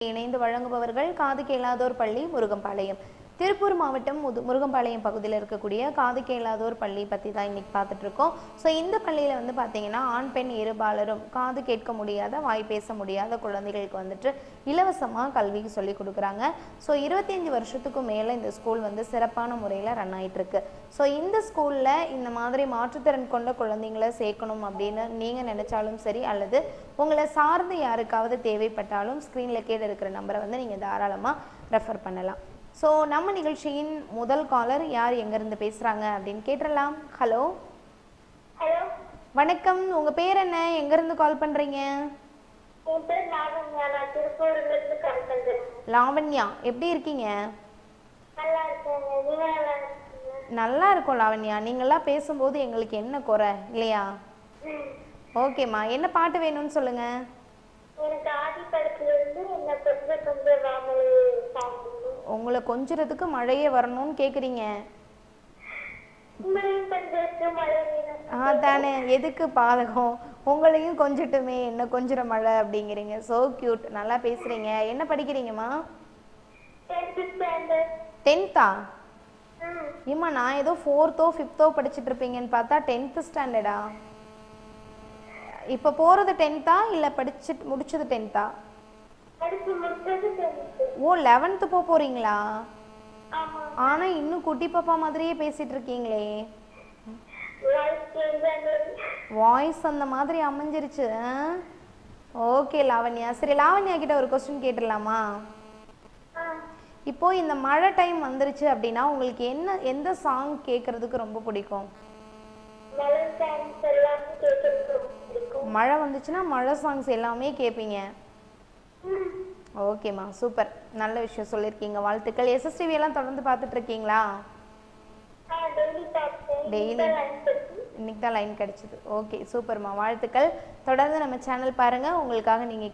இணைந்து வழங்குபவர்கள் காது கேளாதோர் பள்ளி முருகம்பாளையம். திருப்பூர் மாவட்டம் முருகம்பாளையம் பகுதியில் இருக்கக்கூடிய காது கேளாதோர் பள்ளி பற்றி தான் இன்னைக்கு பார்த்துட்டு இருக்கோம். ஸோ இந்த பள்ளியில் வந்து பார்த்தீங்கன்னா ஆண் பெண் இருபாலரும் காது கேட்க முடியாத வாய் பேச முடியாத குழந்தைகளுக்கு வந்துட்டு இலவசமாக கல்வி சொல்லி கொடுக்குறாங்க. ஸோ 25 வருஷத்துக்கும் மேலே இந்த ஸ்கூல் வந்து சிறப்பான முறையில் ரன் ஆகிட்டு இருக்கு. ஸோ இந்த ஸ்கூலில் இந்த மாதிரி மாற்றுத்திறன் கொண்ட குழந்தைங்களை சேர்க்கணும் அப்படின்னு நீங்கள் நினைச்சாலும் சரி, அல்லது உங்களை சார்ந்து யாருக்காவது தேவைப்பட்டாலும் ஸ்க்ரீனில் கீழே இருக்கிற நம்பரை வந்து நீங்கள் தாராளமாக ரெஃபர் பண்ணலாம். ஸோ நம்ம நிகழ்ச்சியின் முதல் காலர் யார், எங்கேருந்து பேசுகிறாங்க அப்படின்னு கேட்டுடலாம். ஹலோ ஹலோ, வணக்கம். உங்கள் பேர் என்ன, எங்கேருந்து கால் பண்ணுறீங்க? என் பேர் லாவண்யா. நான் திருப்பூர்லேருந்து கால் பண்ணுறேன். லாவண்யா, எப்படி இருக்கீங்க? நல்லா இருக்கேங்க. நீங்க நல்லா இருக்கீங்க? நல்லா இருக்கும் லாவண்யா. நீங்களாம் பேசும்போது எங்களுக்கு என்ன குறை இல்லையா? ஓகேம்மா, என்ன பாட்டு வேணும்னு சொல்லுங்கள். எனக்கு ஆதி படத்துலேருந்து என்ன கொஞ்சம் கொஞ்சம் வாமல் சாப்பிடுங்க. உங்களை கொஞ்சறதுக்கு மழையே வரணும்னு கேட்குறீங்க. உங்களையும் கொஞ்சம் மழை வேணும். தானே, எதுக்கு பாதகம்? உங்களையும் கொஞ்சட்டுமே, என்ன கொஞ்சம் மழை அப்படிங்கிறீங்க. ஸோ க்யூட், நல்லா பேசுகிறீங்க. என்ன படிக்கிறீங்கம்மா? 10th standard. 10th? ஏம்மா, நான் ஏதோ 4th 5th படிச்சுட்டு இருப்பீங்கன்னு பார்த்தா 10th ஸ்டாண்டர்டா? இப்போ போகிறது 10th இல்லை படிச்சுட்டு முடிச்சது 10th? படிச்சு முடிச்சது 10th. ஓ, 11th போகிறீங்களா? ஆமா. ஆனால் இன்னும் குட்டி பாப்பா மாதிரியே பேசிகிட்டு இருக்கீங்களே. வாய்ஸ் சேஞ்ச் ஆனது. வாய்ஸ் அந்த மாதிரி அமைஞ்சிருச்சு. ஓகே லாவண்யா. சரி, லாவண்யா கிட்ட ஒரு கொஸ்டின் கேட்டுடலாமா? இப்போ இந்த மழை டைம் வந்துருச்சு அப்படின்னா உங்களுக்கு எந்த சாங் கேட்கறதுக்கு ரொம்ப பிடிக்கும்? மழை சாங்ஸ் எல்லாம் கேட்கறதுக்கு ரொம்ப பிடிக்கும். மழை வந்துச்சுன்னா மழை சாங்ஸ் எல்லாமே கேட்பீங்க. ஓகேம்மா, சூப்பர், நல்ல விஷயம் சொல்லியிருக்கீங்க. வாழ்த்துக்கள். எஸ்எஸ்டிவி எல்லாம் தொடர்ந்து பார்த்துட்டு இருக்கீங்களா? டெய்லி பார்ப்பேன். டெய்லி இன்னைக்கு தான் லைன் கிடைச்சிது. ஓகே, சூப்பர்மா, வாழ்த்துக்கள். தொடர்ந்து நம்ம சேனல் பாருங்கள். உங்களுக்காக நீங்கள்